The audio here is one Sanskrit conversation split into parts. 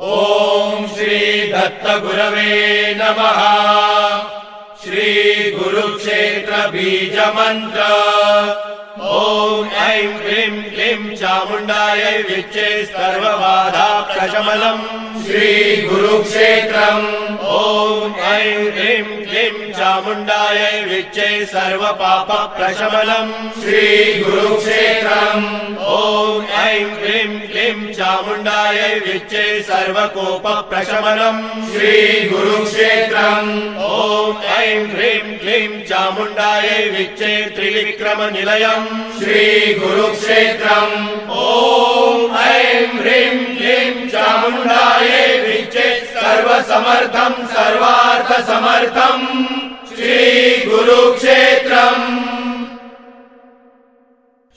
ओम श्री दत्तगुरवे नमः। श्री गुरुक्षेत्र बीज मंत्र। ओम ऐं ह्रीं क्लीं चामुण्डायै विच्चे सर्वबाधा प्रशमनम्। श्री गुरुक्षेत्रम्। ओम ऐं ह्रीं क्लीं चामुण्डायै विच्चे सर्वपाप प्रशमनम्। श्री गुरुक्षेत्रम्। ओम ऐं ह्रीं क्लीं चामुण्डायै विच्चे सर्वकोप प्रशमनम्। श्री गुरुक्षेत्रम्। ओम ऐं ह्रीं क्लीं चामुण्डायै विच्चे त्रिविक्रम निलयम्। श्री गुरुक्षेत्रम्। ओम ऐं ह्रीं क्लीं चामुण्डायै विच्चे सर्वसमर्थं सर्वार्थ समर्थम्। श्री गुरुक्षेत्रम्।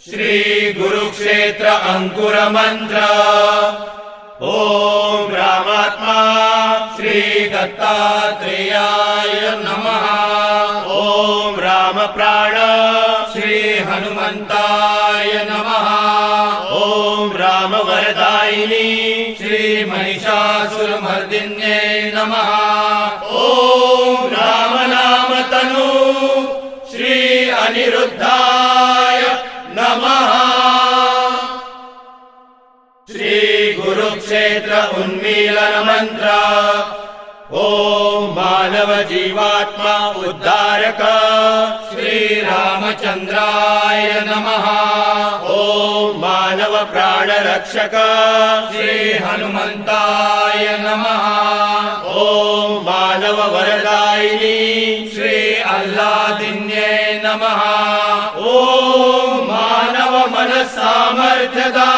श्री गुरुक्षेत्र अंकुर मंत्र। ओम रामात्मा श्री दत्तात्रेयाय नमः। ओम राम प्राण श्री हनुमंताय नमः। ओम राम वरदायिनी श्री महिषासुरमर्दिन्ये नमः। ओम राम नाम तनु श्री अनिरुद्धाय नमः। श्री गुरुक्षेत्र उन्मीलन मंत्र। ओम मानव जीवात्मा उद्धारक श्री रामचंद्राय नमः। ओम मानव प्राण रक्षक श्री हनुमंताय नमः। ओम मानव वरदायिनी श्री अल्लादिन्ये नमः। ओम मानव मन सामर्थ्यदा